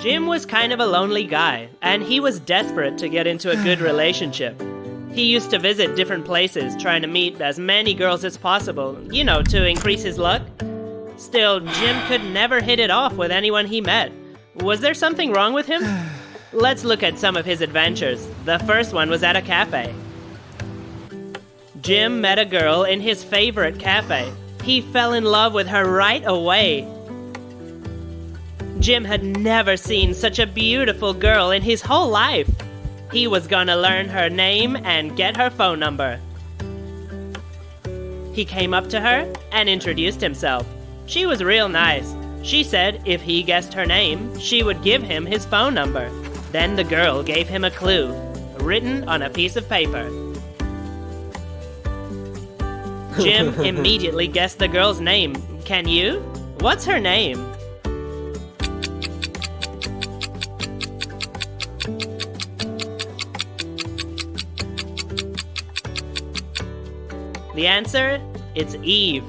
Jim was kind of a lonely guy, and he was desperate to get into a good relationship. He used to visit different places, trying to meet as many girls as possible, to increase his luck. Still, Jim could never hit it off with anyone he met. Was there something wrong with him? Let's look at some of his adventures. The first one was at a cafe. Jim met a girl in his favorite cafe. He fell in love with her right away. Jim had never seen such a beautiful girl in his whole life. He was gonna learn her name and get her phone number. He came up to her and introduced himself. She was real nice. She said if he guessed her name, she would give him his phone number. Then the girl gave him a clue, written on a piece of paper. Jim immediately guessed the girl's name. Can you? What's her name? The answer? It's Eve.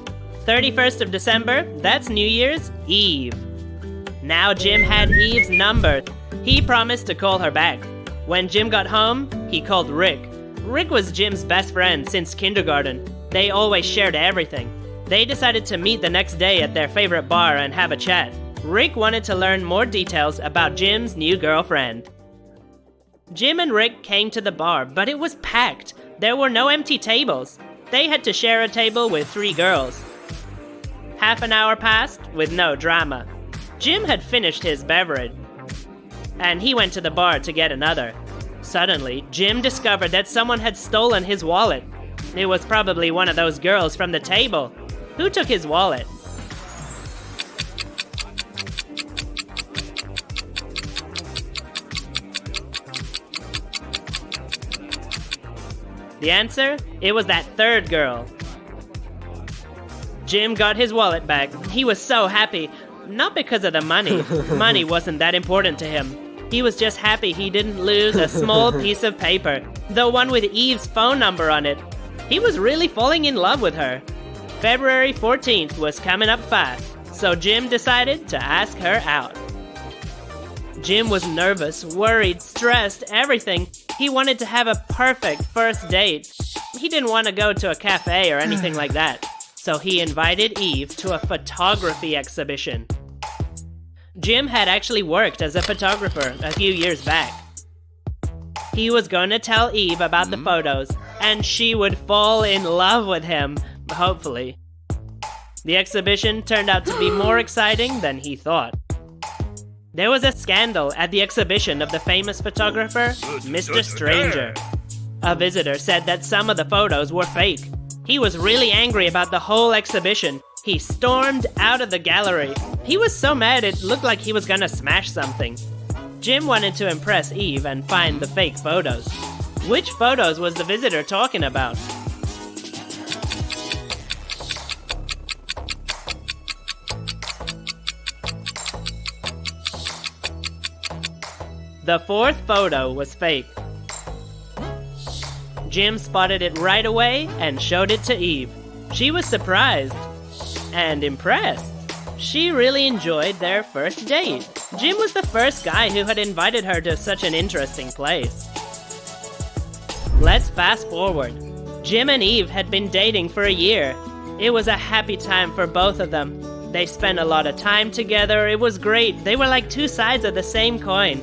31st of December, that's New Year's Eve. Now Jim had Eve's number. He promised to call her back. When Jim got home, he called Rick. Rick was Jim's best friend since kindergarten. They always shared everything. They decided to meet the next day at their favorite bar and have a chat. Rick wanted to learn more details about Jim's new girlfriend. Jim and Rick came to the bar, but it was packed. There were no empty tables. They had to share a table with 3 girls. Half an hour passed with no drama. Jim had finished his beverage, and he went to the bar to get another. Suddenly, Jim discovered that someone had stolen his wallet. It was probably one of those girls from the table. Who took his wallet? The answer? It was that third girl. Jim got his wallet back. He was so happy. Not because of the money. Money wasn't that important to him. He was just happy he didn't lose a small piece of paper, the one with Eve's phone number on it. He was really falling in love with her. February 14th was coming up fast, so Jim decided to ask her out. Jim was nervous, worried, stressed, everything. He wanted to have a perfect first date. He didn't want to go to a cafe or anything like that. So he invited Eve to a photography exhibition. Jim had actually worked as a photographer a few years back. He was going to tell Eve about the photos, and she would fall in love with him, hopefully. The exhibition turned out to be more exciting than he thought. There was a scandal at the exhibition of the famous photographer, Mr. Stranger. A visitor said that some of the photos were fake. He was really angry about the whole exhibition. He stormed out of the gallery. He was so mad it looked like he was gonna smash something. Jim wanted to impress Eve and find the fake photos. Which photos was the visitor talking about? The fourth photo was fake. Jim spotted it right away and showed it to Eve. She was surprised and impressed. She really enjoyed their first date. Jim was the first guy who had invited her to such an interesting place. Let's fast forward. Jim and Eve had been dating for a year. It was a happy time for both of them. They spent a lot of time together. It was great. They were like two sides of the same coin.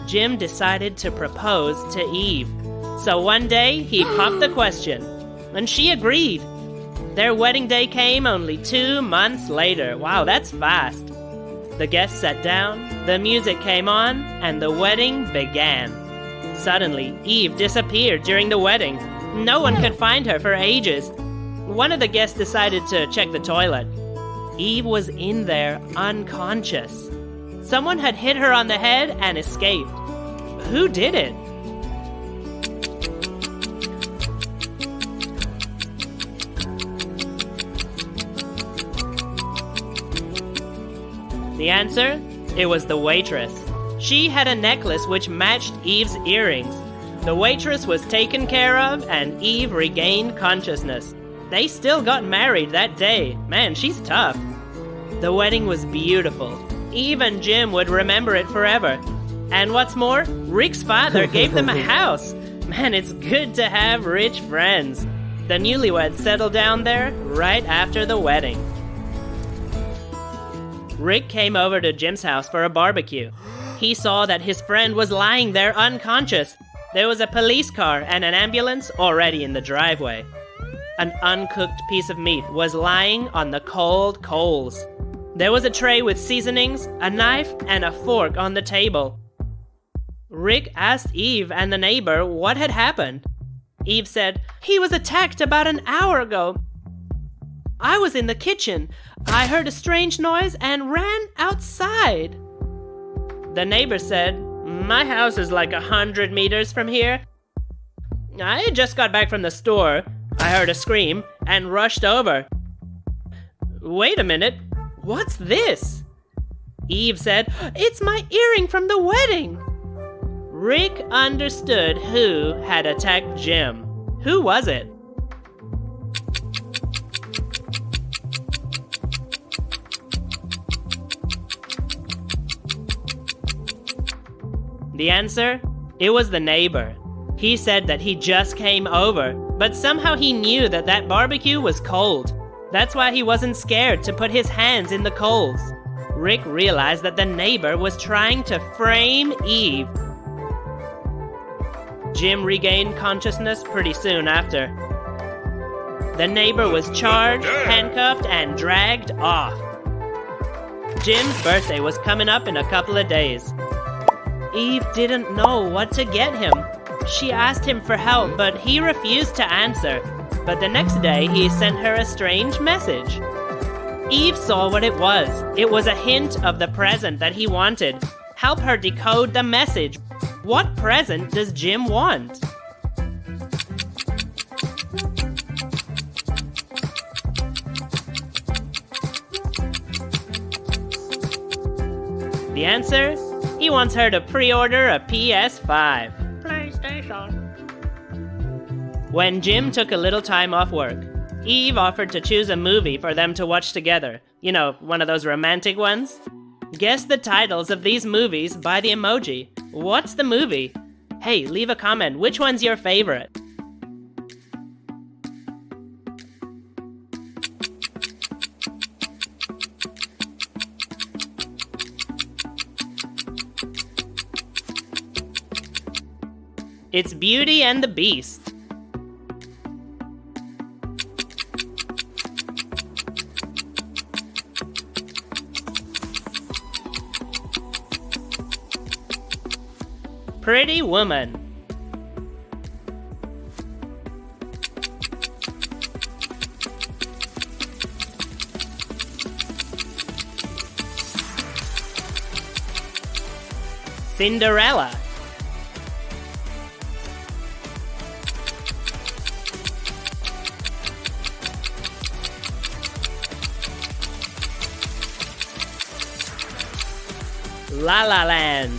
Jim decided to propose to Eve. So one day, he popped the question, and she agreed. Their wedding day came only 2 months later. Wow, that's fast. The guests sat down, the music came on, and the wedding began. Suddenly, Eve disappeared during the wedding. No one could find her for ages. One of the guests decided to check the toilet. Eve was in there, unconscious. Someone had hit her on the head and escaped. Who did it? The answer? It was the waitress. She had a necklace which matched Eve's earrings. The waitress was taken care of, and Eve regained consciousness. They still got married that day. Man, she's tough. The wedding was beautiful. Eve and Jim would remember it forever. And what's more, Rick's father gave them a house. Man, it's good to have rich friends. The newlyweds settled down there right after the wedding. Rick came over to Jim's house for a barbecue. He saw that his friend was lying there unconscious. There was a police car and an ambulance already in the driveway. An uncooked piece of meat was lying on the cold coals. There was a tray with seasonings, a knife, and a fork on the table. Rick asked Eve and the neighbor what had happened. Eve said, "He was attacked about an hour ago. I was in the kitchen. I heard a strange noise and ran outside." The neighbor said, "My house is like 100 meters from here. I just got back from the store. I heard a scream and rushed over. Wait a minute, what's this?" Eve said, "It's my earring from the wedding." Rick understood who had attacked Jim. Who was it? The answer? It was the neighbor. He said that he just came over, but somehow he knew that that barbecue was cold. That's why he wasn't scared to put his hands in the coals. Rick realized that the neighbor was trying to frame Eve. Jim regained consciousness pretty soon after. The neighbor was charged, handcuffed, and dragged off. Jim's birthday was coming up in a couple of days. Eve didn't know what to get him. She asked him for help, but he refused to answer. But the next day, he sent her a strange message. Eve saw what it was. It was a hint of the present that he wanted. Help her decode the message. What present does Jim want? The answer? He wants her to pre-order a PS5. PlayStation. When Jim took a little time off work, Eve offered to choose a movie for them to watch together. You know, one of those romantic ones. Guess the titles of these movies by the emoji. What's the movie? Hey, leave a comment. Which one's your favorite? It's Beauty and the Beast. Pretty Woman. Cinderella. La La Land.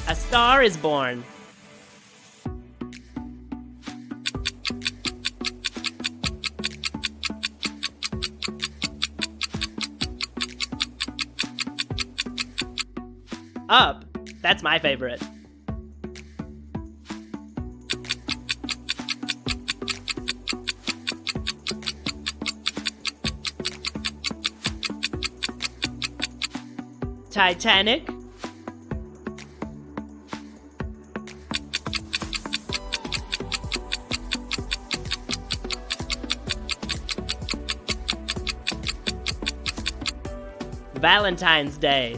A Star is Born. Up. That's my favorite. Titanic. Valentine's Day.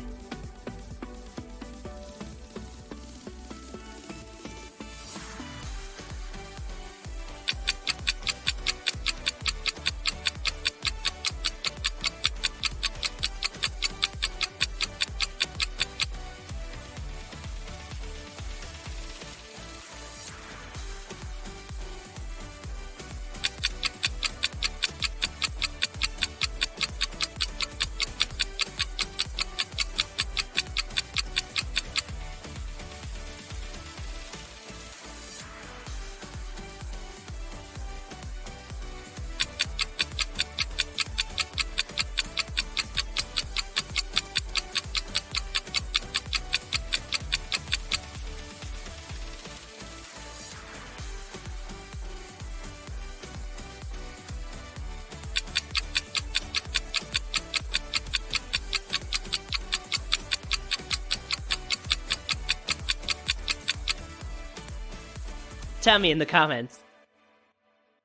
Tell me in the comments.